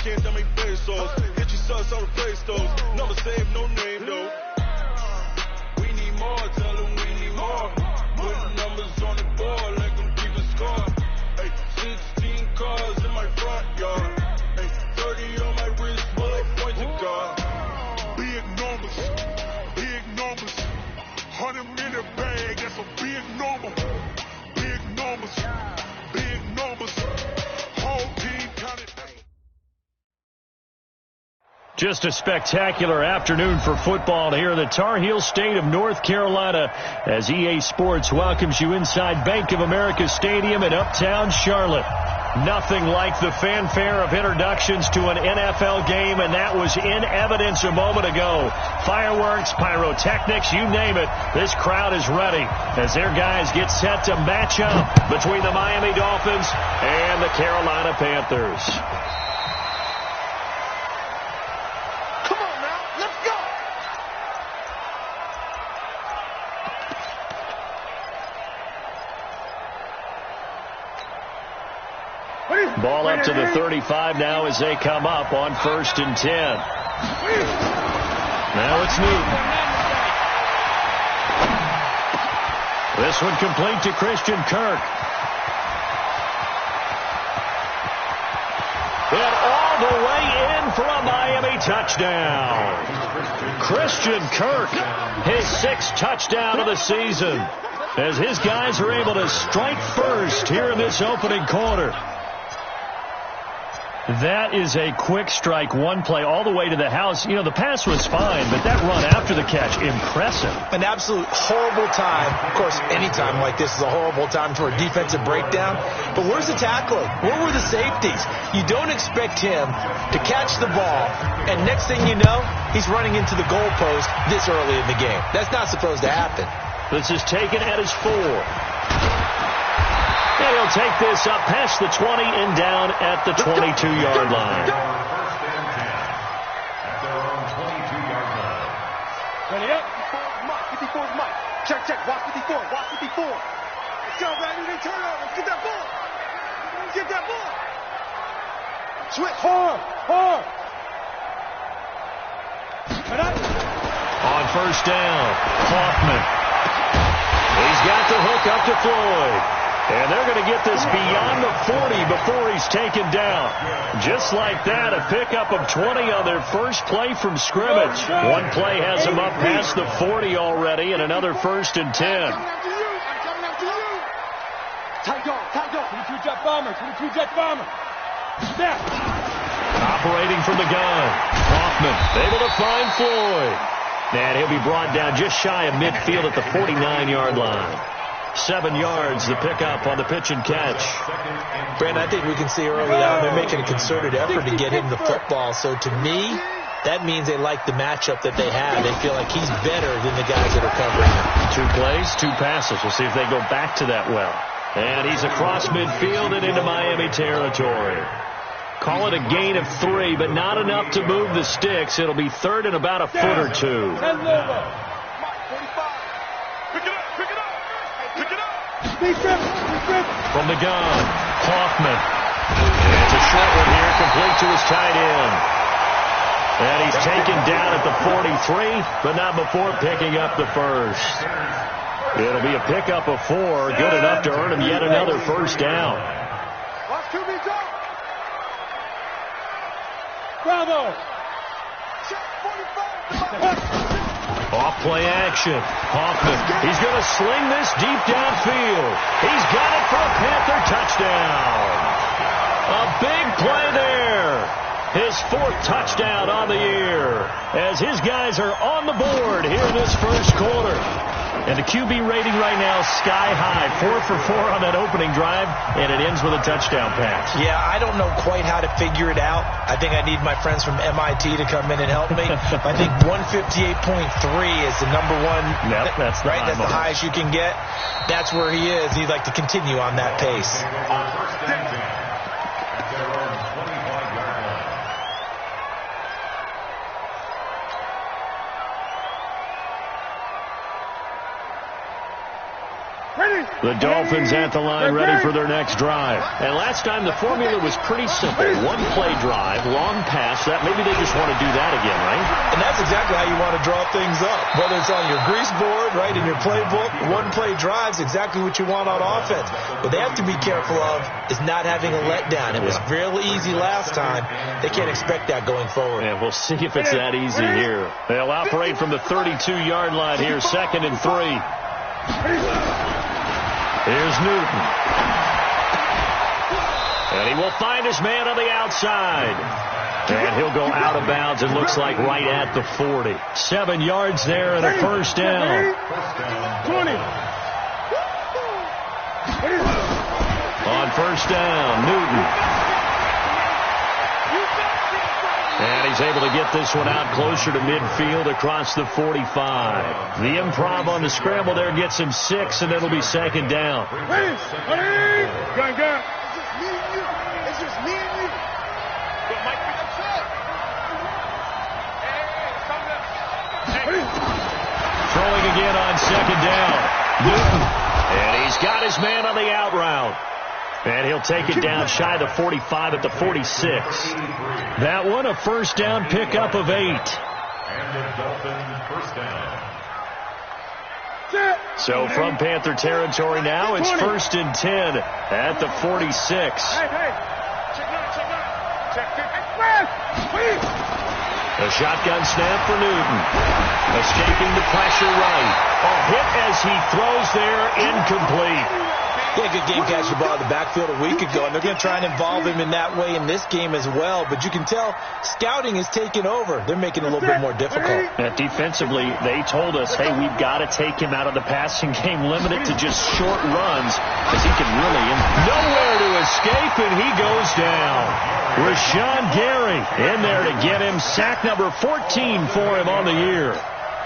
can't tell me pesos. Get your sus on the play stores. Never save no name though. We need more, tell them we need more. Put numbers on the board, let them keep a score. Hey, 16 cars in my front yard. Hey, 30 on my wrist, full of points of God. Big numbers, 100 minute bag, that's a big number. Big numbers, whole team counted. Just a spectacular afternoon for football here in the Tar Heel state of North Carolina as EA Sports welcomes you inside Bank of America Stadium in Uptown Charlotte. Nothing like the fanfare of introductions to an NFL game, and that was in evidence a moment ago. Fireworks, pyrotechnics, you name it. This crowd is ready as their guys get set to match up between the Miami Dolphins and the Carolina Panthers. Come on now, let's go! Ball up to the 35 now as they come up on 1st and 10. Now it's Newton. This one complete to Christian Kirk. And all the way in for a Miami touchdown. Christian Kirk, his 6th touchdown of the season, as his guys are able to strike first here in this opening quarter. That is a quick strike, one play all the way to the house. You know, the pass was fine, but that run after the catch, impressive. An absolute horrible time. Of course, any time like this is a horrible time for a defensive breakdown. But where's the tackling? Where were the safeties? You don't expect him to catch the ball, and next thing you know, he's running into the goalpost this early in the game. That's not supposed to happen. This is taken at his 4. And he'll take this up past the 20 and down at the 22-yard line. Ready up. 54 Mike. Check. Watch 54. Let's go, baby. Turn over. Let's get that ball. Switch. Hard. On 1st down, Hoffman. He's got the hook up to Floyd. And they're going to get this beyond the 40 before he's taken down. Just like that, a pickup of 20 on their first play from scrimmage. One play has them up past the 40 already, and another 1st and 10. I'm coming after you. Tight dog. 22 jet bomber. Snap. Operating from the gun. Hoffman able to find Floyd. And he'll be brought down just shy of midfield at the 49-yard line. 7 yards, the pickup on the pitch and catch. Brandon, I think we can see early on they're making a concerted effort to get him the football. So to me, that means they like the matchup that they have. They feel like he's better than the guys that are covering him. 2 plays, 2 passes. We'll see if they go back to that well. And he's across midfield and into Miami territory. Call it a gain of 3, but not enough to move the sticks. It'll be 3rd and about a foot or 2. From the gun, Hoffman. It's a short one here, complete to his tight end. And he's taken down at the 43, but not before picking up the first. It'll be a pickup of 4, good enough to earn him yet another 1st down. Bravo. Off play action. Hoffman, he's going to sling this deep downfield. He's got it for a Panther touchdown. A big play there. His 4th touchdown on the year as his guys are on the board here in this first quarter. And the QB rating right now sky high. 4 for 4 on that opening drive, and it ends with a touchdown pass. Yeah, I don't know quite how to figure it out. I think I need my friends from MIT to come in and help me. I think 158.3 is the number one. Yep, that's the right. That's the highest you can get. That's where he is. He'd like to continue on that pace. The Dolphins at the line, ready for their next drive. And last time the formula was pretty simple. One play drive, long pass. That maybe they just want to do that again, right? And that's exactly how you want to draw things up. Whether it's on your grease board, right, in your playbook, one play drive is exactly what you want on offense. What they have to be careful of is not having a letdown. It was real easy last time. They can't expect that going forward. And we'll see if it's that easy here. They'll operate from the 32-yard line here, 2nd and 3. Here's Newton. And he will find his man on the outside. And he'll go out of bounds, it looks like right at the 40. 7 yards there and a first down. 20. On first down, Newton. And he's able to get this one out closer to midfield across the 45. The improv on the scramble there gets him 6, and it'll be 2nd down. Gun. It's just me and you. But Mike, pick up set. Throwing again on 2nd down. Newton. And he's got his man on the out route. And he'll take it down shy of the 45 at the 46. That one a first down pickup of 8. And the Dolphins first down. So from Panther territory now, it's 1st and 10 at the 46. A shotgun snap for Newton. Escaping the pressure right. A hit as he throws there, incomplete. Yeah, good game catch the ball in the backfield a week ago, and they're going to try and involve him in that way in this game as well. But you can tell scouting is taking over. They're making it a little bit more difficult. Defensively, they told us, hey, we've got to take him out of the passing game, limit it to just short runs, because he can really nowhere to escape, and he goes down. Rashawn Gary in there to get him. Sack number 14 for him on the year.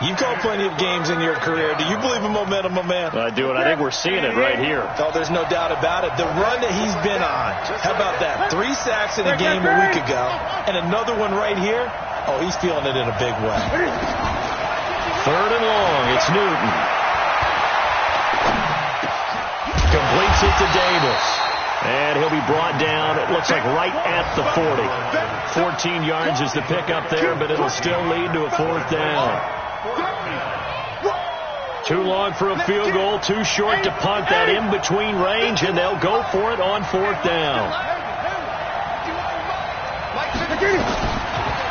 You've called plenty of games in your career. Do you believe in momentum, my man? I do, and I think we're seeing it right here. Oh, there's no doubt about it. The run that he's been on. How about that? 3 sacks in a game a week ago, and another one right here. Oh, he's feeling it in a big way. 3rd and long. It's Newton. Completes it to Davis. And he'll be brought down, it looks like right at the 40. 14 yards is the pickup there, but it'll still lead to a 4th down. Too long for a field goal, too short to punt that in-between range, and they'll go for it on 4th down.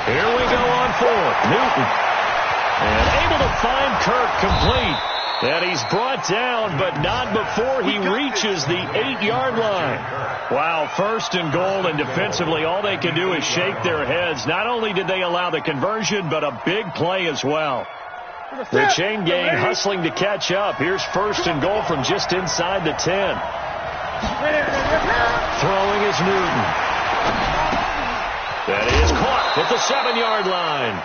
Here we go on 4th. Newton. And able to find Kirk complete. And he's brought down, but not before he reaches the 8-yard line. Wow, 1st and goal, and defensively all they can do is shake their heads. Not only did they allow the conversion, but a big play as well. The chain gang hustling to catch up. Here's 1st and goal from just inside the 10. Throwing is Newton. That is caught at the 7-yard line.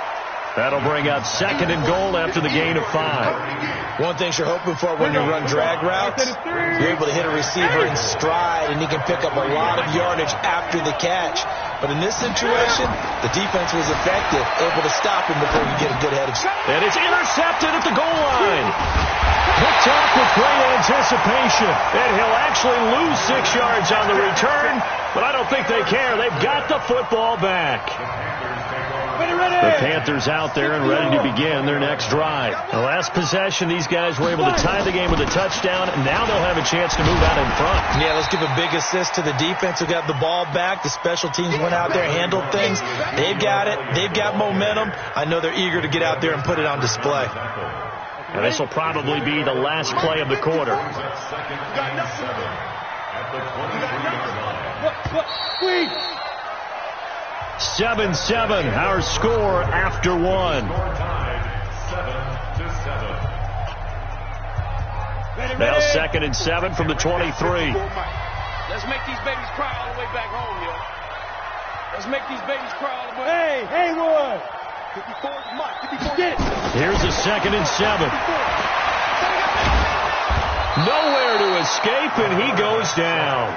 That'll bring out 2nd and goal after the gain of 5. One thing you're hoping for when you run drag routes, you're able to hit a receiver in stride, and he can pick up a lot of yardage after the catch. But in this situation, the defense was effective, able to stop him before you get a good head of steam. And it's intercepted at the goal line. Picked off with great anticipation. And he'll actually lose 6 yards on the return, but I don't think they care. They've got the football back. The Panthers out there and ready to begin their next drive. The last possession, these guys were able to tie the game with a touchdown, and now they'll have a chance to move out in front. Yeah, let's give a big assist to the defense who got the ball back. The special teams went out there, handled things. They've got it. They've got momentum. I know they're eager to get out there and put it on display. And this will probably be the last play of the quarter. 7-7, our score after 1. Now 2nd and 7 from the 23. Let's make these babies cry all the way back home here. Let's make these babies cry all the way. Hey, Haywood. Here's a 2nd and 7. Nowhere to escape, and he goes down.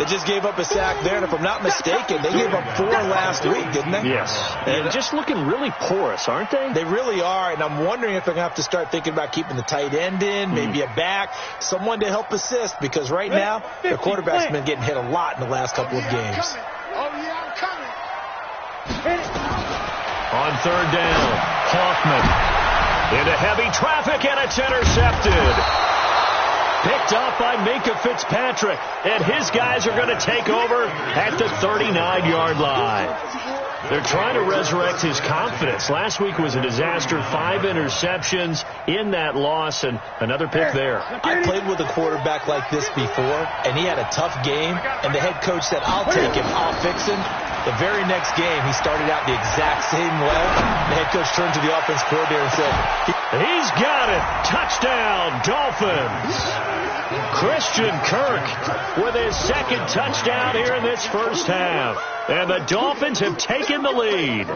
They just gave up a sack there, and if I'm not mistaken, they gave up 4 last week, didn't they? Yes. And just looking really porous, aren't they? They really are, and I'm wondering if they're going to have to start thinking about keeping the tight end in, maybe a back, someone to help assist, because right now, their quarterback's been getting hit a lot in the last couple of games. On third down, Hoffman into heavy traffic, and it's intercepted. Picked off by Minka Fitzpatrick, and his guys are going to take over at the 39-yard line. They're trying to resurrect his confidence. Last week was a disaster, 5 interceptions in that loss, and another pick there. I played with a quarterback like this before, and he had a tough game, and the head coach said, I'll take him, I'll fix him. The very next game, he started out the exact same way. The head coach turned to the offense coordinator and said, he's got it. Touchdown, Dolphins. Christian Kirk with his second touchdown here in this first half. And the Dolphins have taken the lead.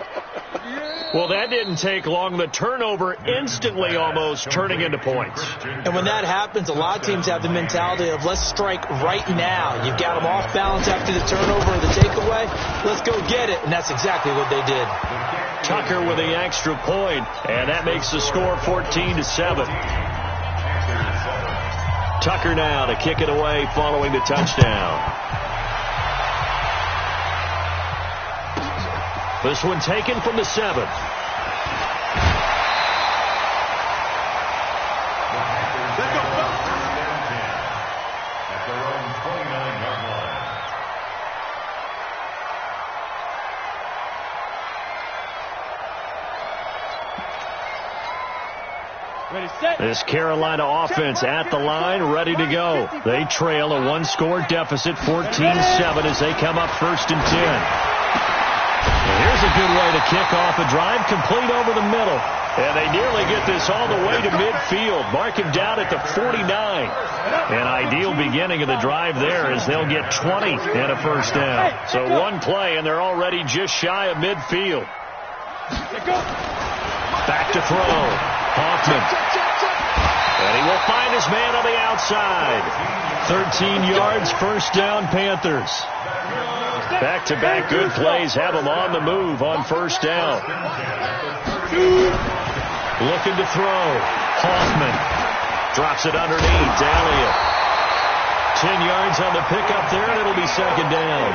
Well, that didn't take long. The turnover instantly almost turning into points. And when that happens, a lot of teams have the mentality of let's strike right now. You've got them off balance after the turnover or the takeaway. Let's go get it. And that's exactly what they did. Tucker with the extra point, and that makes the score 14-7. Tucker now to kick it away following the touchdown. This one taken from the 7th. This Carolina offense at the line, ready to go. They trail a 1-score deficit, 14-7 as they come up 1st and 10. Here's a good way to kick off a drive, complete over the middle. And they nearly get this all the way to midfield. Mark him down at the 49. An ideal beginning of the drive there as they'll get 20 and a first down. So one play, and they're already just shy of midfield. Back to throw. Hoffman. And he will find his man on the outside. 13 yards, first down, Panthers. Back-to-back good plays have them on the move on first down. Looking to throw. Hoffman drops it underneath. Elliott. 10 yards on the pickup there, and it'll be second down.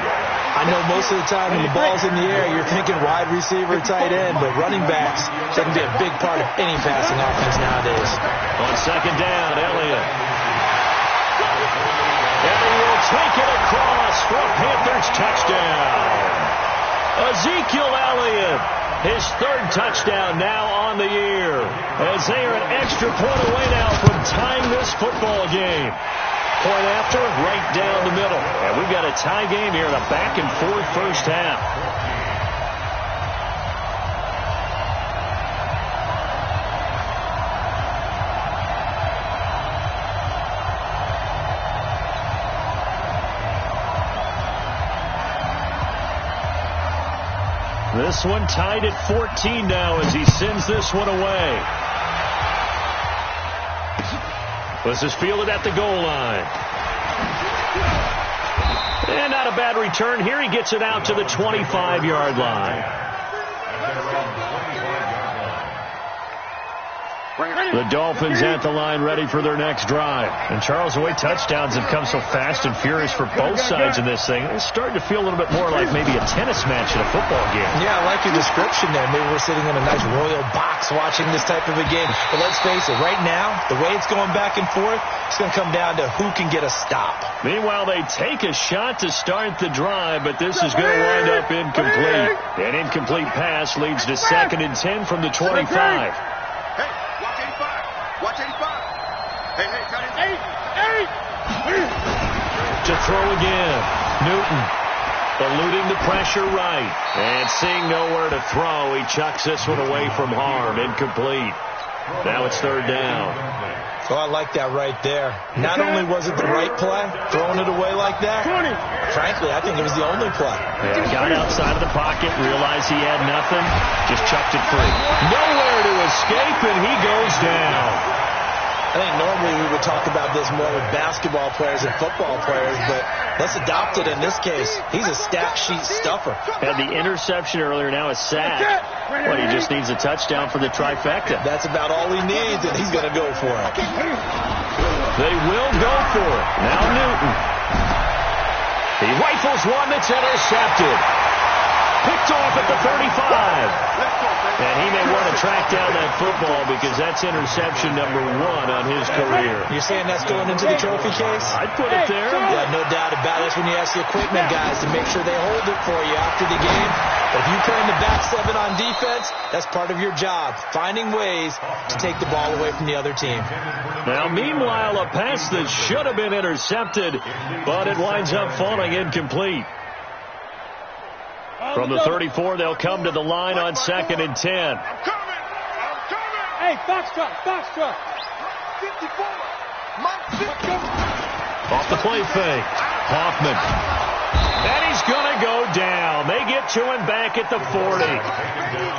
I know most of the time when the ball's in the air, you're thinking wide receiver, tight end, but running backs, they can be a big part of any passing offense nowadays. On second down, Elliott. And he will take it across for a Panthers touchdown. Ezekiel Elliott, his 3rd touchdown now on the year, as they are an extra point away now from tying this football game. Point after, right down the middle. And we've got a tie game here in a back-and-forth first half. This one tied at 14 now as he sends this one away. This is fielded at the goal line. And not a bad return here. He gets it out to the 25-yard line. The Dolphins at the line ready for their next drive. And Charles, the way touchdowns have come so fast and furious for both sides in this thing, it's starting to feel a little bit more like maybe a tennis match in a football game. Yeah, I like your description there. Maybe we're sitting in a nice royal box watching this type of a game. But let's face it, right now, the way it's going back and forth, it's going to come down to who can get a stop. Meanwhile, they take a shot to start the drive, but this is going to wind up incomplete. An incomplete pass leads to 2nd and 10 from the 25. Watch 85. Hey, To throw again. Newton eluding the pressure right. And seeing nowhere to throw, he chucks this one away from harm. Incomplete. Now it's 3rd down. Oh, I like that right there. Not only was it the right play, throwing it away like that, frankly, I think it was the only play. Yeah, got outside of the pocket, realized he had nothing, just chucked it free. Nowhere to escape, and he goes down. I think normally we would talk about this more with basketball players and football players, but let's adopt it in this case. He's a stat sheet stuffer. Had the interception earlier, now a sack. Well, he just needs a touchdown for the trifecta. That's about all he needs, and he's going to go for it. They will go for it. Now Newton. He rifles one that's intercepted. Picked off at the 35. And he may want to track down that football because that's interception number 1 on his career. You're saying that's going into the trophy case? I'd put it there. Yeah, no doubt about it. That's when you ask the equipment guys to make sure they hold it for you after the game. But if you play in the back 7 on defense, that's part of your job, finding ways to take the ball away from the other team. Now, meanwhile, a pass that should have been intercepted, but it winds up falling incomplete. From the 34, they'll come to the line on 2nd and 10. I'm coming. Hey, Foxtrot. 54. Off the play fake. Hoffman. And he's going to go down. They get to him back at the 40.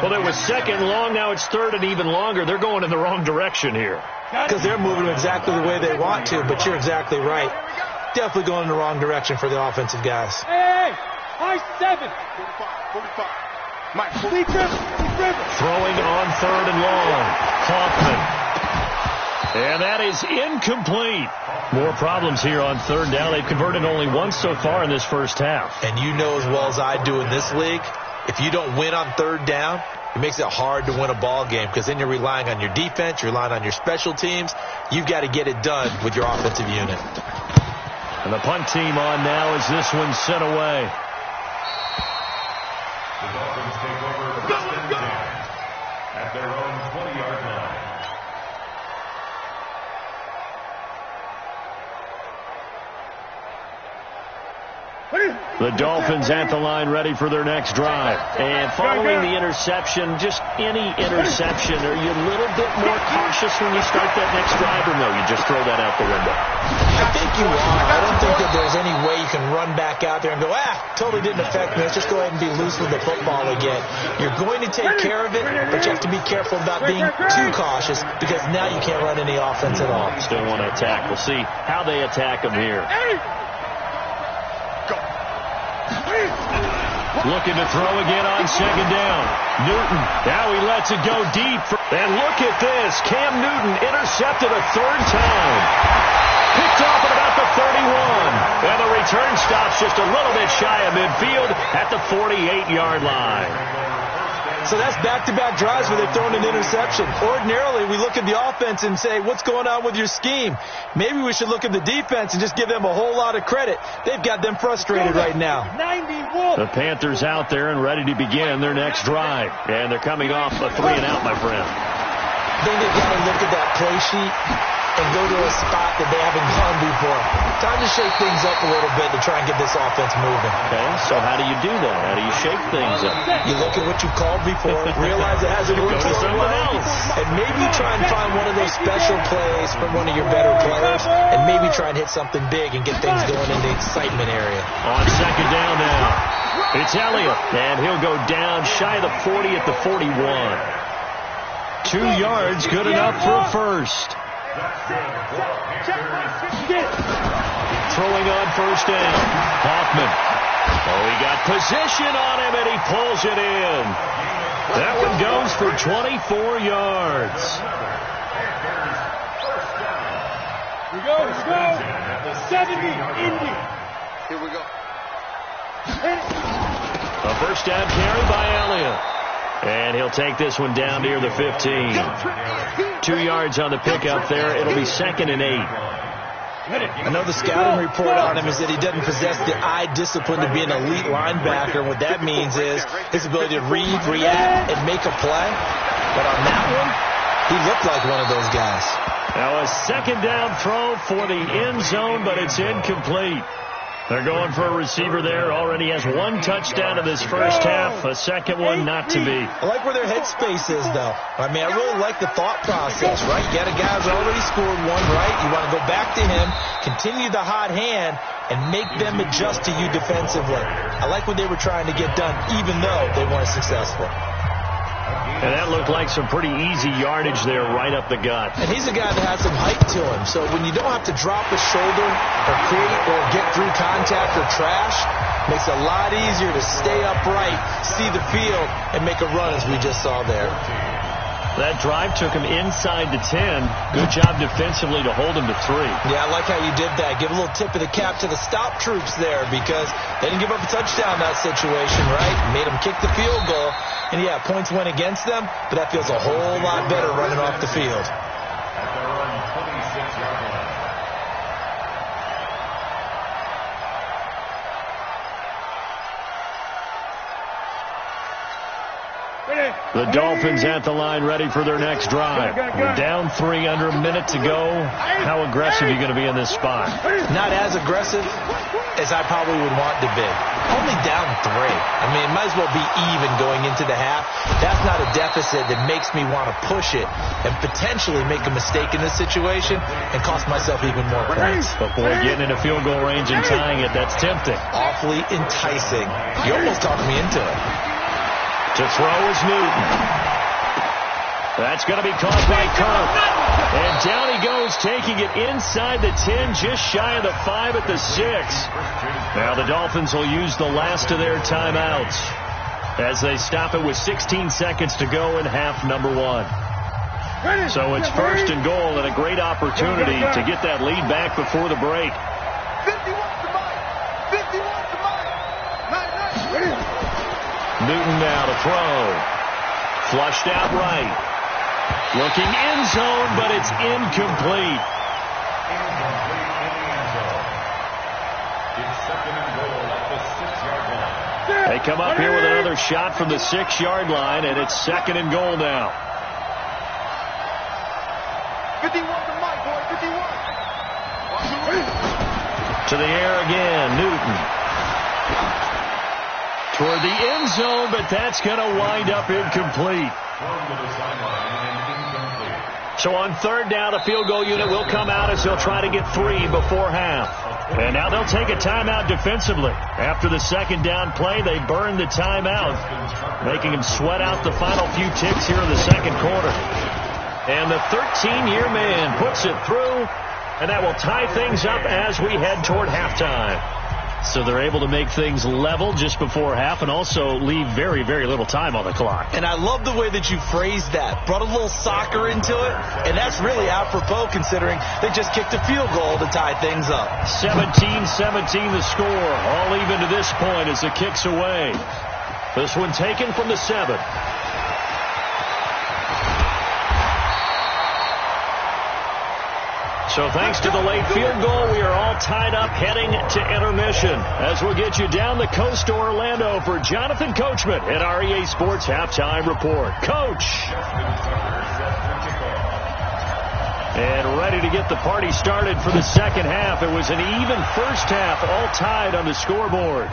Well, it was 2nd long. Now it's 3rd and even longer. They're going in the wrong direction here. Because they're moving exactly the way they want to, but you're exactly right. Definitely going in the wrong direction for the offensive guys. Hey. High 7. 45. Mike, Lee Griffin. Throwing on 3rd and long. Hoffman. And that is incomplete. More problems here on 3rd down. They've converted only once so far in this first half. And you know as well as I do in this league, if you don't win on 3rd down, it makes it hard to win a ball game because then you're relying on your defense, you're relying on your special teams. You've got to get it done with your offensive unit. And the punt team on now as this one's sent away. The Dolphins take over 1st and 10 at their own 20-yard line. The Dolphins at the line ready for their next drive. And following the interception, just any interception, are you a little bit more cautious when you start that next drive, or no, you just throw that out the window? I think you are. I don't think that there's any way you can run back out there and go, totally didn't affect me. Let's just go ahead and be loose with the football again. You're going to take care of it, but you have to be careful about being too cautious because now you can't run any offense at all. Still want to attack. We'll see how they attack them here. Looking to throw again on 2nd down. Newton, now he lets it go deep. And look at this. Cam Newton intercepted a 3rd time. Picked off at about the 31. And the return stops just a little bit shy of midfield at the 48-yard line. So that's back-to-back drives where they've thrown an interception. Ordinarily, we look at the offense and say, what's going on with your scheme? Maybe we should look at the defense and just give them a whole lot of credit. They've got them frustrated right now. 91. The Panthers out there and ready to begin their next drive. And they're coming off a 3-and-out, my friend. I think they've got to look at that play sheet and go to a spot that they haven't gone before. Time to shake things up a little bit to try and get this offense moving. Okay, so how do you do that? How do you shake things up? You look at what you called before, realize it hasn't worked Go to so someone well, else. and maybe try and find one of those special plays from one of your better players, and maybe try and hit something big and get things going in the excitement area. On 2nd down now, it's Elliott, and he'll go down shy of the 40 at the 41. 2 yards, good enough for a first. Throwing on 1st down. Hoffman. Oh, he got position on him, and he pulls it in. That one goes for 24 yards. Here we go. 70, Indy. Here we go. A 1st down carry by Elliott. And he'll take this one down near the 15. 2 yards on the pickup there. It'll be 2nd and 8. I know the scouting report on him is that he doesn't possess the eye discipline to be an elite linebacker. What that means is his ability to read, react, and make a play. But on that one, he looked like one of those guys. Now a 2nd down throw for the end zone, but it's incomplete. They're going for a receiver there. Already has 1 touchdown in this first half. A 2nd one not to be. I like where their headspace is, though. I mean, I really like the thought process, right? You got a guy who's already scored one, right? You want to go back to him, continue the hot hand, and make them adjust to you defensively. I like what they were trying to get done, even though they weren't successful. And that looked like some pretty easy yardage there right up the gut. And he's a guy that has some height to him. So when you don't have to drop a shoulder or create or get through contact or trash, makes it a lot easier to stay upright, see the field, and make a run as we just saw there. That drive took him inside the 10. Good job defensively to hold him to 3. Yeah, I like how you did that. Give a little tip of the cap to the stop troops there because they didn't give up a touchdown in that situation, right? Made them kick the field goal. And, yeah, points went against them, but that feels a whole lot better running off the field. At their own 26-yard line. The Dolphins at the line ready for their next drive. We're down 3 under a minute to go. How aggressive are you going to be in this spot? Not as aggressive as I probably would want to be. Only down 3. I mean, it might as well be even going into the half. That's not a deficit that makes me want to push it and potentially make a mistake in this situation and cost myself even more points. But boy, getting in a field goal range and tying it, that's tempting. Awfully enticing. You almost talked me into it. To throw is Newton. That's going to be caught by Kirk. And down he goes, taking it inside the 10, just shy of the 5 at the 6. Now the Dolphins will use the last of their timeouts as they stop it with 16 seconds to go in half number 1. So it's 1st and goal and a great opportunity to get that lead back before the break. 51 to Mike. 51 to Mike. Newton now to throw. Flushed out right. Looking end zone, but it's incomplete. Incomplete in the end zone. It's 2nd and goal at the 6-yard line. They come up here with another shot from the 6-yard line, and it's 2nd and goal now. 51 to Mike, boy. 51. To the air again, Newton. Toward the end zone, but that's going to wind up incomplete. Thrown to the sideline and incomplete. So on 3rd down, the field goal unit will come out as they'll try to get 3 before half. And now they'll take a timeout defensively. After the 2nd down play, they burn the timeout, making them sweat out the final few ticks here in the 2nd quarter. And the 13-year man puts it through, and that will tie things up as we head toward halftime. So they're able to make things level just before half and also leave very, very little time on the clock. And I love the way that you phrased that. Brought a little soccer into it, and that's really apropos considering they just kicked a field goal to tie things up. 17-17 the score. All even to this point as the kick's away. This one taken from the 7. So thanks to the late field goal, we are all tied up heading to intermission as we'll get you down the coast to Orlando for Jonathan Coachman at our EA Sports Halftime Report. Coach! And ready to get the party started for the 2nd half. It was an even first half, all tied on the scoreboard.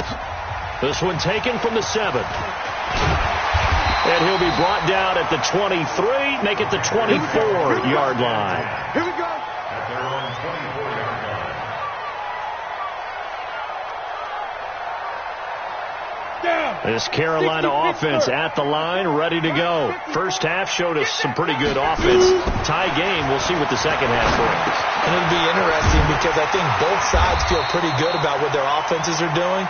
This one taken from the 7. And he'll be brought down at the 23, make it the 24-yard line. Here we go. At their own 24-yard line. This Carolina offense at the line, ready to go. First half showed us some pretty good offense. Tie game, we'll see what the 2nd half brings. And it'll be interesting because I think both sides feel pretty good about what their offenses are doing.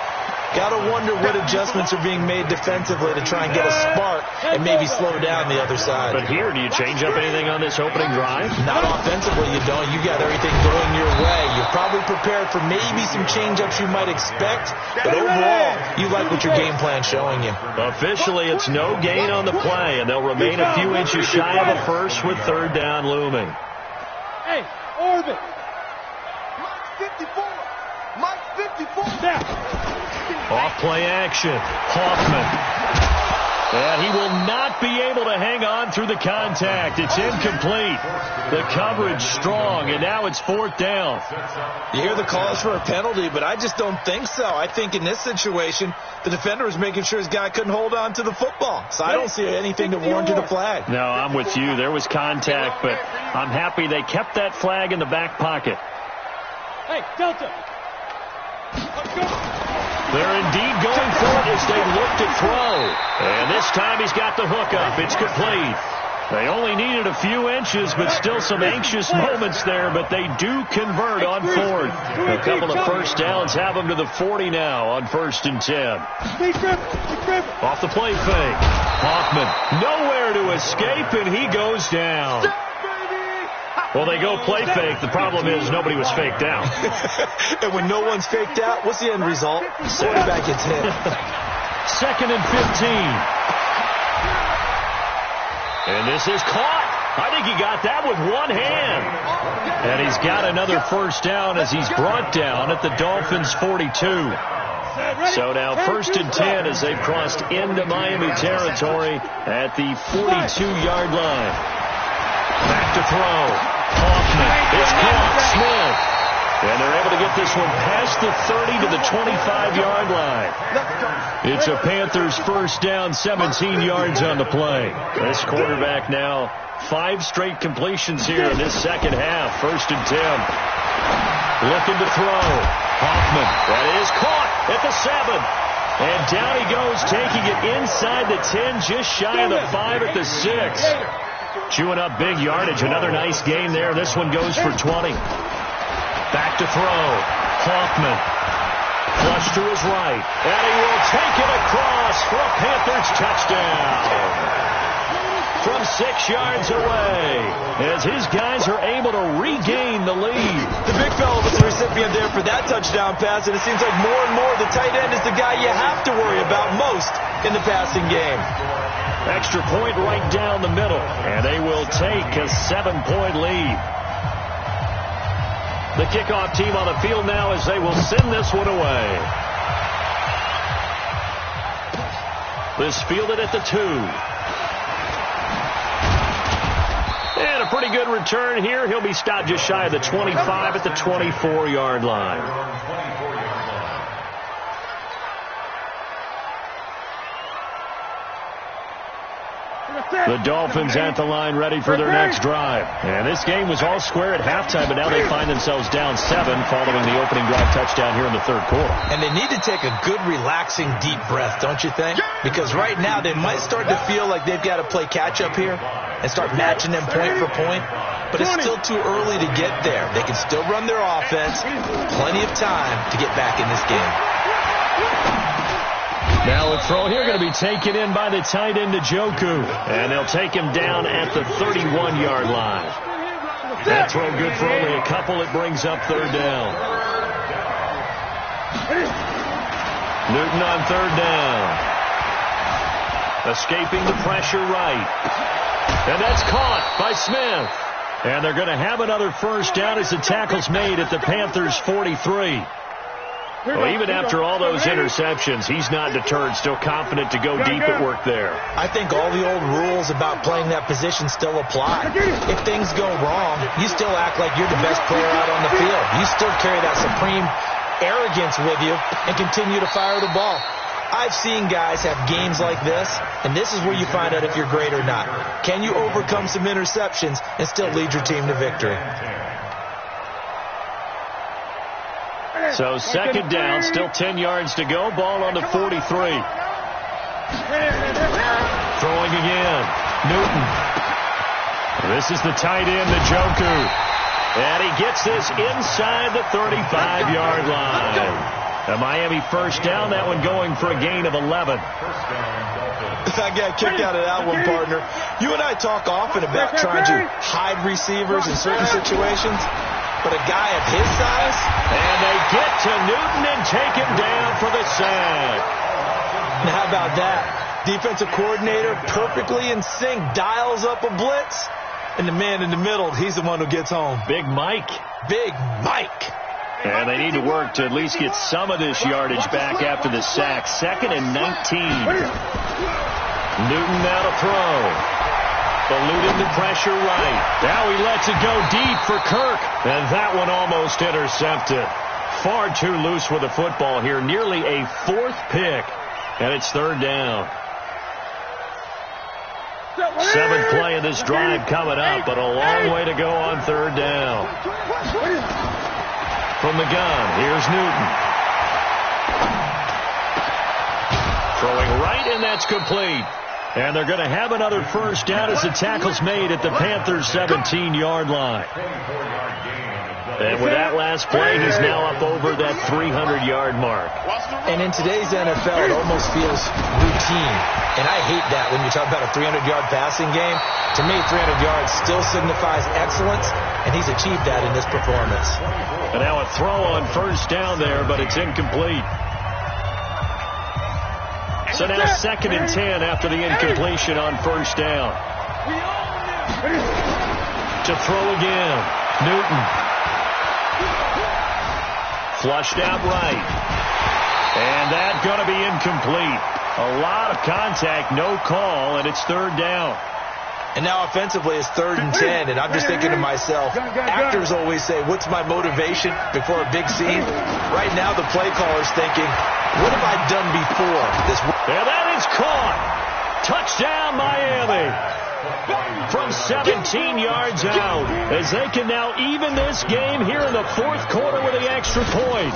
Got to wonder what adjustments are being made defensively to try and get a spark and maybe slow down the other side. But here, do you change up anything on this opening drive? Not offensively, you don't. You got everything going your way. You're probably prepared for maybe some change-ups you might expect, but overall, you like what your game plan's showing you. Officially, it's no gain on the play, and they'll remain a few inches shy of a first with 3rd down looming. Hey, orbit. Mike's 54. Mike's 54. Now. Off play action. Hoffman. And he will not be able to hang on through the contact. It's incomplete. The coverage strong, and now it's 4th down. You hear the calls for a penalty, but I just don't think so. I think in this situation, the defender was making sure his guy couldn't hold on to the football. So I don't see anything to warrant a flag. No, I'm with you. There was contact, but I'm happy they kept that flag in the back pocket. Hey, Delta. Let's go. They're indeed going for it as they look to throw. And this time he's got the hook up. It's complete. They only needed a few inches, but still some anxious moments there, but they do convert on fourth. A couple of first downs have them to the 40 now on 1st and 10. Off the play fake. Hoffman nowhere to escape, and he goes down. Well, they go play fake. The problem is nobody was faked out. And when no one's faked out, what's the end result? Quarterback gets hit. 2nd and 15. And this is caught. I think he got that with one hand. And he's got another first down as he's brought down at the Dolphins' 42. So now 1st and 10 as they've crossed into Miami territory at the 42-yard line. Back to throw. Hoffman. It's caught. Smith. And they're able to get this one past the 30 to the 25-yard line. It's a Panthers first down, 17 yards on the play. This quarterback now 5 straight completions here in this second half. 1st and 10. Looking to throw. Hoffman. That is caught at the 7. And down he goes, taking it inside the 10, just shy of the 5 at the 6. Chewing up big yardage. Another nice gain there. This one goes for 20. Back to throw. Hoffman. Flush to his right. And he will take it across for a Panthers touchdown. From 6 yards away, as his guys are able to regain the lead. The big fella was the recipient there for that touchdown pass, and it seems like more and more the tight end is the guy you have to worry about most in the passing game. Extra point right down the middle, and they will take a 7-point lead. The kickoff team on the field now as they will send this one away. This fielded at the 2. And a pretty good return here. He'll be stopped just shy of the 25 at the 24-yard line. The Dolphins at the line ready for their next drive. And this game was all square at halftime, but now they find themselves down 7 following the opening drive touchdown here in the 3rd quarter. And they need to take a good, relaxing, deep breath, don't you think? Because right now they might start to feel like they've got to play catch-up here and start matching them point for point. But it's still too early to get there. They can still run their offense. Plenty of time to get back in this game. Now a throw here going to be taken in by the tight end Njoku. And they'll take him down at the 31-yard line. That throw good for only a couple. It brings up 3rd down. Newton on 3rd down. Escaping the pressure right. And that's caught by Smith. And they're going to have another first down as the tackle's made at the Panthers' 43. Well, even after all those interceptions, he's not deterred, still confident to go deep at work there. I think all the old rules about playing that position still apply. If things go wrong, you still act like you're the best player out on the field. You still carry that supreme arrogance with you and continue to fire the ball. I've seen guys have games like this, and this is where you find out if you're great or not. Can you overcome some interceptions and still lead your team to victory? So 2nd down, still 10 yards to go. Ball on the 43. Throwing again. Newton. This is the tight end, Njoku. And he gets this inside the 35-yard line. A Miami first down, that one going for a gain of 11. I got kicked out of that one, partner. You and I talk often about trying to hide receivers in certain situations. But a guy of his size, and they get to Newton and take him down for the sack. Now, how about that? Defensive coordinator perfectly in sync, dials up a blitz, and the man in the middle, he's the one who gets home. Big Mike. Big Mike. And they need to work to at least get some of this yardage back after the sack. 2nd and 19. Newton now to throw. Eluding the pressure right. Now he lets it go deep for Kirk. And that one almost intercepted. Far too loose with the football here. Nearly a 4th pick. And it's 3rd down. 7th play of this drive coming up, but a long way to go on 3rd down. From the gun, here's Newton. Throwing right, and that's complete. And they're going to have another first down as the tackle's made at the Panthers' 17-yard line. And with that last play, he's now up over that 300-yard mark. And in today's NFL, it almost feels routine. And I hate that when you talk about a 300-yard passing game. To me, 300 yards still signifies excellence, and he's achieved that in this performance. And now a throw on first down there, but it's incomplete. So now 2nd and 10 after the incompletion on first down. To throw again. Newton. Flushed out right. And that's going to be incomplete. A lot of contact, no call, and it's 3rd down. And now offensively it's 3rd and 10, and I'm just thinking to myself, actors always say, what's my motivation before a big scene? Right now the play caller's thinking, what have I done before? And that is caught. Touchdown, Miami. From 17 yards out, as they can now even this game here in the 4th quarter with the extra point.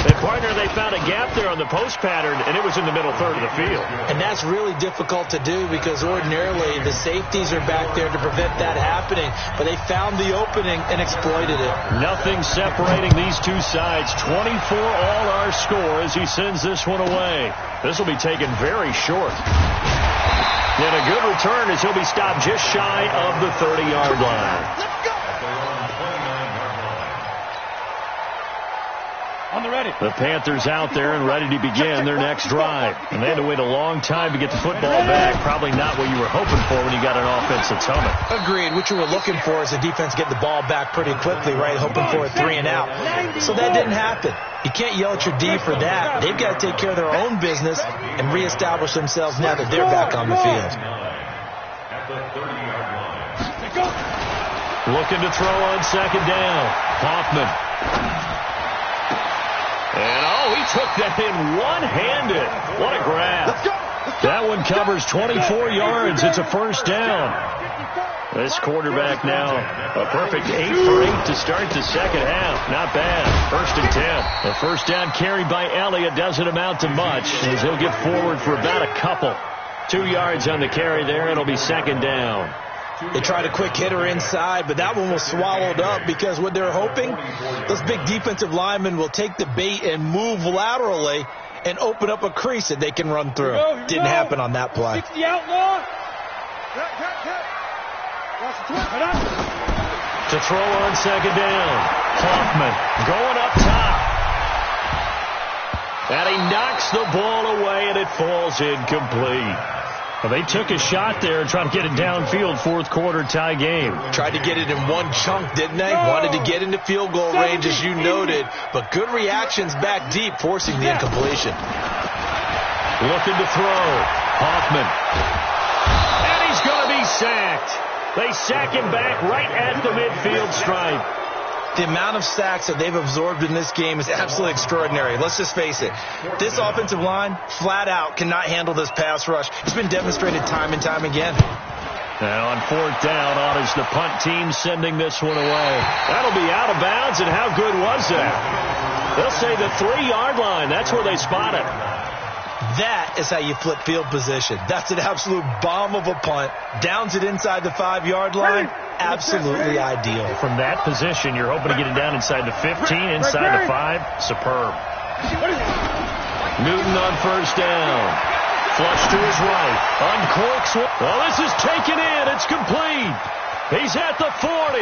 And partner, they found a gap there on the post pattern, and it was in the middle third of the field. And that's really difficult to do because ordinarily the safeties are back there to prevent that happening. But they found the opening and exploited it. Nothing separating these two sides. 24 all our score as he sends this one away. This will be taken very short. And a good return as he'll be stopped just shy of the 30-yard line. On the ready. The Panthers out there and ready to begin their next drive. And they had to wait a long time to get the football back. Probably not what you were hoping for when you got an offense that's humming. Agreed. What you were looking for is the defense get the ball back pretty quickly, right? Hoping for a 3 and out. So that didn't happen. You can't yell at your D for that. They've got to take care of their own business and reestablish themselves now that they're back on the field. Looking to throw on 2nd down. Hoffman. And, he took that in one-handed. What a grab. That one covers 24 yards. It's a first down. This quarterback now a perfect 8 for 8 to start the second half. Not bad. 1st and 10. The first down carried by Elliott doesn't amount to much as he'll get forward for about a couple. 2 yards on the carry there. It'll be 2nd down. They tried a quick hitter inside, but that one was swallowed up because what they're hoping, those big defensive linemen will take the bait and move laterally and open up a crease that they can run through. Didn't happen on that play. 60 outlaw. To throw on 2nd down. Hoffman going up top. And he knocks the ball away, and it falls incomplete. Well, they took a shot there and tried to get it downfield. 4th quarter tie game. Tried to get it in one chunk, didn't they? Wanted to get into field goal range, as you noted. But good reactions back deep, forcing the incompletion. Looking to throw. Hoffman. And he's going to be sacked. They sack him back right at the midfield stripe. The amount of sacks that they've absorbed in this game is absolutely extraordinary. Let's just face it. This offensive line, flat out, cannot handle this pass rush. It's been demonstrated time and time again. Now on 4th down, is the punt team sending this one away. That'll be out of bounds, and how good was that? They'll say the 3-yard line. That's where they spot it. That is how you flip field position. That's an absolute bomb of a punt. Downs it inside the 5-yard line. Absolutely ideal. From that position, you're hoping to get it down inside the 15, inside the 5. Superb. Newton on 1st down. Flush to his right. Uncorks. Well, this is taken in. It's complete. He's at the 40,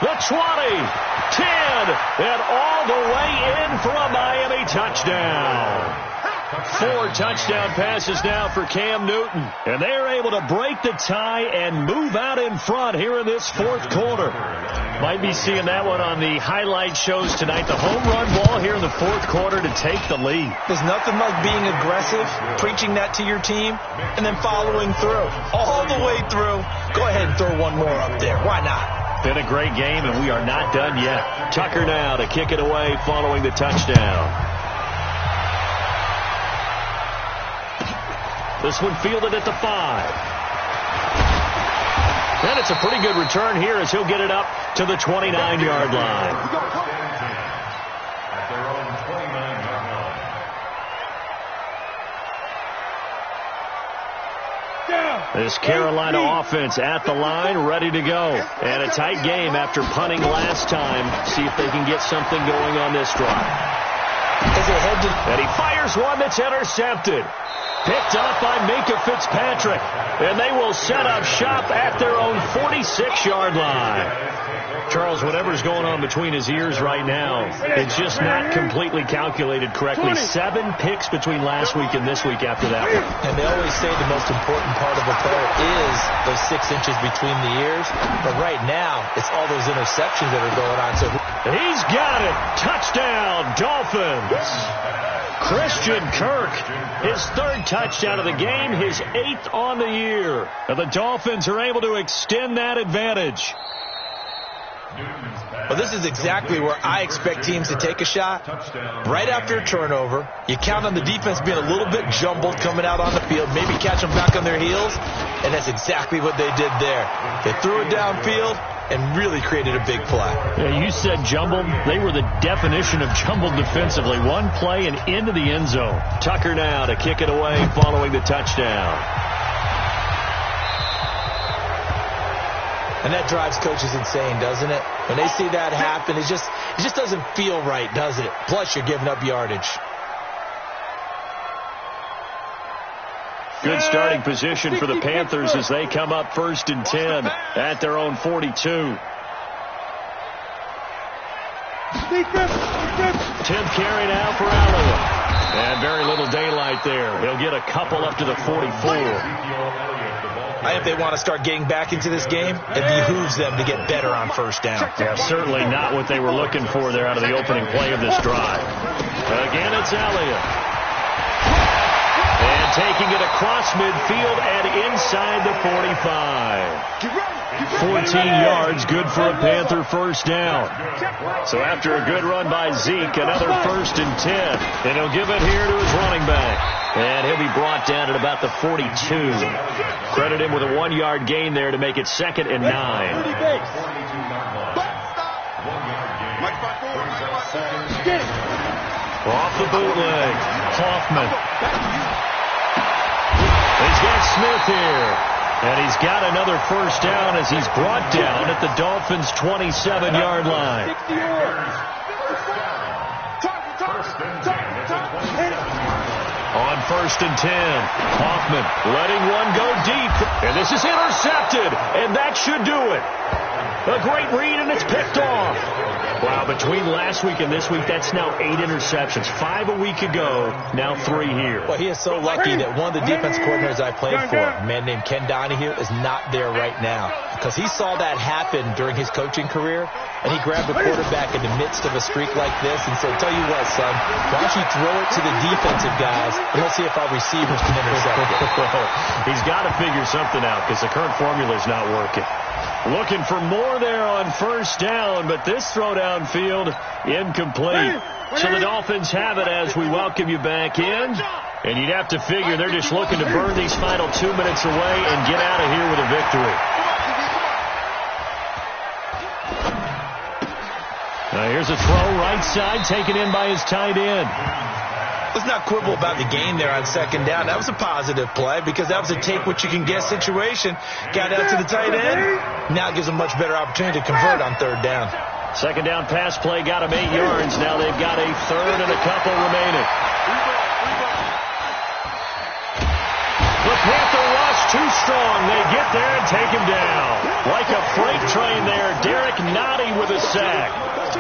the 20, 10, and all the way in for a Miami touchdown. 4 touchdown passes now for Cam Newton. And they're able to break the tie and move out in front here in this 4th quarter. Might be seeing that one on the highlight shows tonight. The home run ball here in the 4th quarter to take the lead. There's nothing like being aggressive, preaching that to your team, and then following through. All the way through. Go ahead and throw one more up there. Why not? Been a great game, and we are not done yet. Tucker now to kick it away following the touchdown. This one fielded at the 5. And it's a pretty good return here as he'll get it up to the 29-yard line. At their own 29-yard line. This Carolina offense at the line, ready to go. And a tight game after punting last time. See if they can get something going on this drive. And he fires one that's intercepted. Picked up by Minka Fitzpatrick. And they will set up shop at their own 46-yard line. Charles, whatever's going on between his ears right now, it's just not completely calculated correctly. 7 picks between last week and this week after that one. And they always say the most important part of a player is those 6 inches between the ears. But right now, it's all those interceptions that are going on. So he's got it. Touchdown, Dolphins. Christian Kirk, his 3rd touchdown of the game, his 8th on the year. And the Dolphins are able to extend that advantage. Well, this is exactly where I expect teams to take a shot. Right after a turnover, you count on the defense being a little bit jumbled coming out on the field, maybe catch them back on their heels, and that's exactly what they did there. They threw it downfield and really created a big play. Yeah, you said jumbled. They were the definition of jumbled defensively. One play and into the end zone. Tucker now to kick it away following the touchdown. And that drives coaches insane, doesn't it? When they see that happen, it just doesn't feel right, does it? Plus, you're giving up yardage. Good starting position for the Panthers as they come up 1st and 10 at their own 42. 10th carry now for Elliott. And very little daylight there. He'll get a couple up to the 44. If they want to start getting back into this game, it behooves them to get better on 1st down. Yeah, certainly not what they were looking for there out of the opening play of this drive. Again, it's Elliott. And taking it across midfield and inside the 45. 14 yards, good for a Panther 1st down. So after a good run by Zeke, another 1st and 10. And he'll give it here to his running back. And he'll be brought down at about the 42. Credit him with a 1-yard gain there to make it 2nd and 9. Off the bootleg. Hoffman. He's got Smith here. And he's got another 1st down as he's brought down at the Dolphins' 27-yard line. On 1st and 10, Hoffman letting one go deep. And this is intercepted. And that should do it. A great read, and it's picked off. Wow, between last week and this week, that's now 8 interceptions. 5 a week ago, now 3 here. Well, he is so lucky that one of the defense coordinators I played for, a man named Ken Donahue, is not there right now. Because he saw that happen during his coaching career, and he grabbed the quarterback in the midst of a streak like this and said, tell you what, son, why don't you throw it to the defensive guys, and let's see if our receivers can intercept it. He's got to figure something out because the current formula is not working. Looking for more there on 1st down, but this throw downfield incomplete. So the Dolphins have it as we welcome you back in. And you'd have to figure they're just looking to burn these final 2 minutes away and get out of here with a victory. Now here's a throw right side taken in by his tight end. Let's not quibble about the gain there on 2nd down. That was a positive play because that was a take-what-you-can-get situation. Got out to the tight end. Now it gives them a much better opportunity to convert on 3rd down. 2nd down pass play got them 8 yards. Now they've got a 3rd and a couple remaining. The Panther rush too strong. They get there and take him down. Like a freight train there, Derek Nottie with a sack.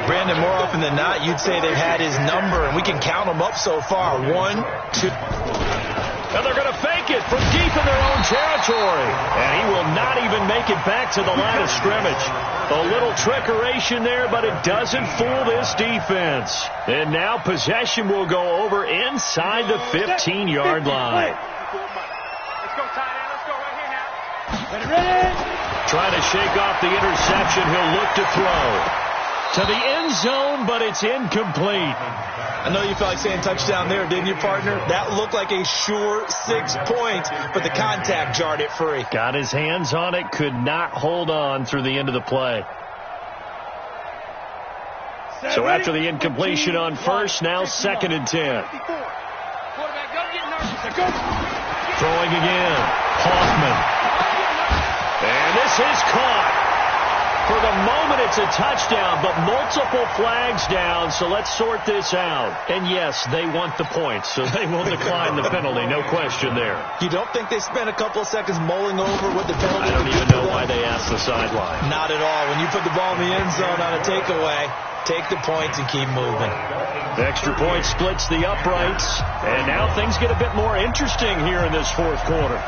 Brandon, more often than not, you'd say they've had his number, and we can count them up so far. 1, 2. And they're going to fake it from deep in their own territory. And he will not even make it back to the line of scrimmage. A little trickeration there, but it doesn't fool this defense. And now possession will go over inside the 15-yard line. Let's go, tight end. Let's go right here now. Trying to shake off the interception. He'll look to throw to the end zone, but it's incomplete. I know you felt like saying touchdown there, didn't you, partner? That looked like a sure 6 points, but the contact jarred it free. Got his hands on it, could not hold on through the end of the play. So after the incompletion on 1st, now 2nd and 10. Throwing again. Hoffman This is caught. For the moment, it's a touchdown, but multiple flags down, so let's sort this out. And yes, they want the points, so they will decline the penalty, no question there. You don't think they spent a couple of seconds mulling over what the penalty? I don't even know why they asked the sideline. Not at all. When you put the ball in the end zone on a takeaway, take the points and keep moving. The extra point splits the uprights, and now things get a bit more interesting here in this fourth quarter.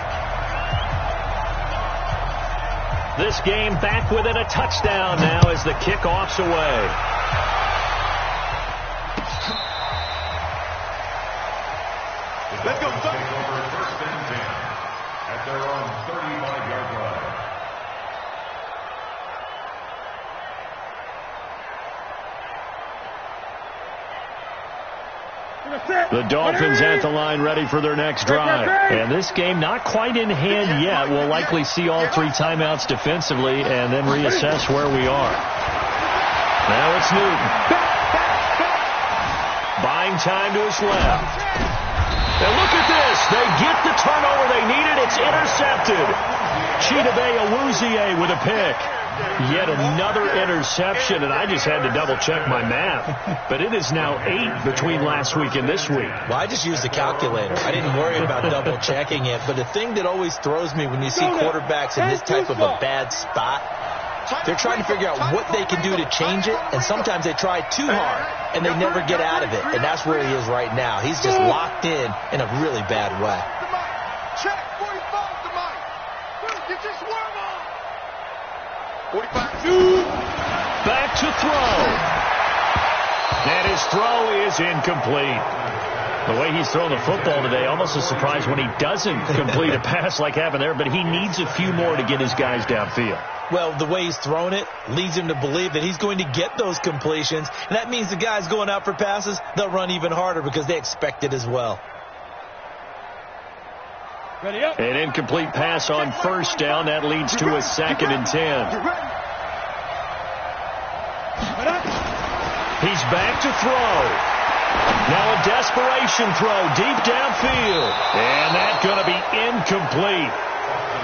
This game back within a touchdown now as the kickoff's away. Let's go. Take over first and 10 at their own 35-yard line. The Dolphins at the line ready for their next drive. And this game not quite in hand yet. We'll likely see all three timeouts defensively and then reassess where we are. Now it's Newton. Buying time to his left. And look at this. They get the turnover they needed. It's intercepted. Chidobe Awuzie with a pick. Yet another interception, and I just had to double-check my math. But it is now 8 between last week and this week. Well, I just used the calculator. I didn't worry about double-checking it. But the thing that always throws me when you see quarterbacks in this type of a bad spot, they're trying to figure out what they can do to change it, and sometimes they try too hard, and they never get out of it. And that's where he is right now. He's just locked in a really bad way. Check 45 to Mike. Get your swerve on. 45 2. Back to throw. And his throw is incomplete. The way he's thrown the football today, almost a surprise when he doesn't complete a pass like happened there, but he needs a few more to get his guys downfield. Well, the way he's thrown it leads him to believe that he's going to get those completions, and that means the guys going out for passes, they'll run even harder because they expect it as well. Ready up. An incomplete pass on first down. That leads to a 2nd and 10. He's back to throw. Now a desperation throw deep downfield. And that's going to be incomplete.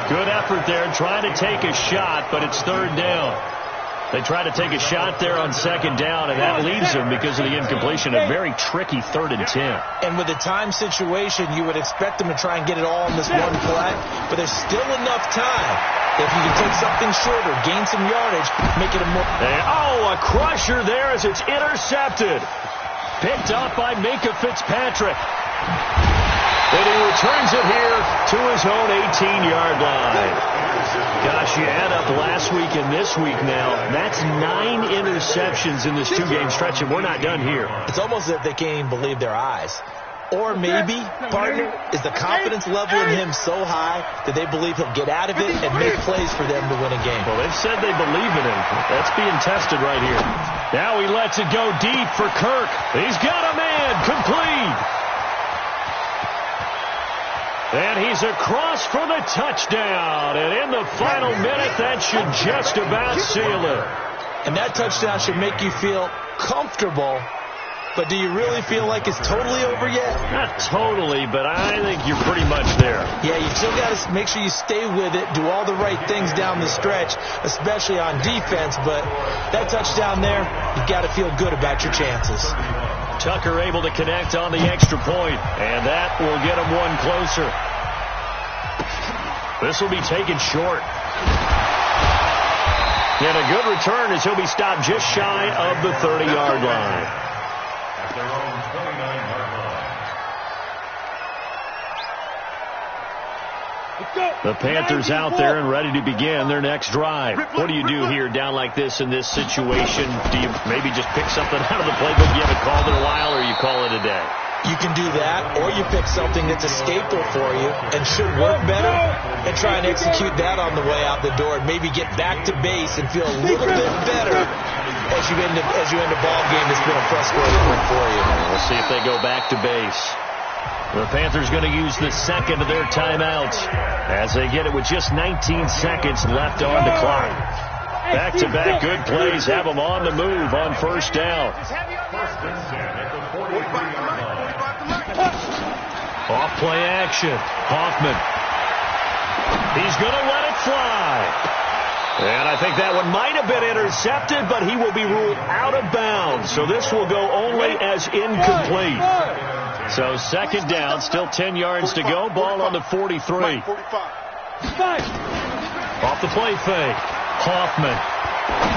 Good effort there trying to take a shot, but it's 3rd down. They try to take a shot there on 2nd down, and that leaves them, because of the incompletion, a very tricky 3rd and 10. And with the time situation, you would expect them to try and get it all in this one play, but there's still enough time. If you can take something shorter, gain some yardage, make it a more... And, a crusher there as it's intercepted. Picked up by Minka Fitzpatrick. And he returns it here to his own 18-yard line. Gosh, you add up last week and this week now. That's 9 interceptions in this 2-game stretch, and we're not done here. It's almost as if they can't even believe their eyes. Or maybe, partner, is the confidence level in him so high that they believe he'll get out of it and make plays for them to win a game. Well, they've said they believe in him. That's being tested right here. Now he lets it go deep for Kirk. He's got a man complete. And he's across for the touchdown. And in the final minute, that should just about seal it. And that touchdown should make you feel comfortable. But do you really feel like it's totally over yet? Not totally, but I think you're pretty much there. Yeah, you still got to make sure you stay with it, do all the right things down the stretch, especially on defense. But that touchdown there, you've got to feel good about your chances. Tucker able to connect on the extra point, and that will get him one closer. This will be taken short. And a good return as he'll be stopped just shy of the 30-yard line. At their own 29-yard line. The Panthers out there and ready to begin their next drive. What do you do here down like this in this situation? Do you maybe just pick something out of the playbook you haven't called in a while, or you call it a day? You can do that, or you pick something that's a staple for you and should work better and try and execute that on the way out the door and maybe get back to base and feel a little bit better as you end a ball game that's been a frustrating one for you. We'll see if they go back to base. The Panthers going to use the second of their timeouts as they get it with just 19 seconds left on the clock. Back-to-back good plays have them on the move on first down. First and 10 at the 43-yard line. Off play action. Hoffman. He's going to let it fly. And I think that one might have been intercepted, but he will be ruled out of bounds. So this will go only as incomplete. So second down, still 10 yards to go. Ball on the 43. Off the play fake. Hoffman.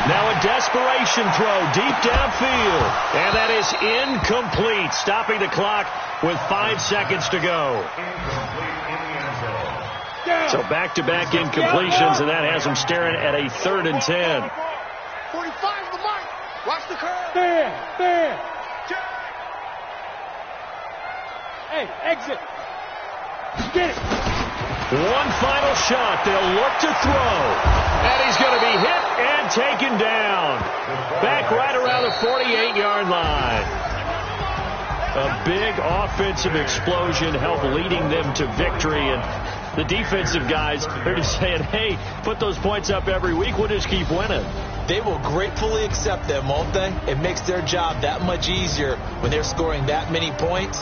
Now a desperation throw deep downfield. And that is incomplete. Stopping the clock with 5 seconds to go. So back-to-back incompletions, and that has him staring at a 3rd and 10. 45 the mark. Watch the curve. Fair. Hey, exit. Get it. One final shot. They'll look to throw. And he's going to be hit and taken down. Back right around the 48-yard line. A big offensive explosion helped leading them to victory. And the defensive guys are just saying, hey, put those points up every week. We'll just keep winning. They will gratefully accept them, won't they? It makes their job that much easier when they're scoring that many points.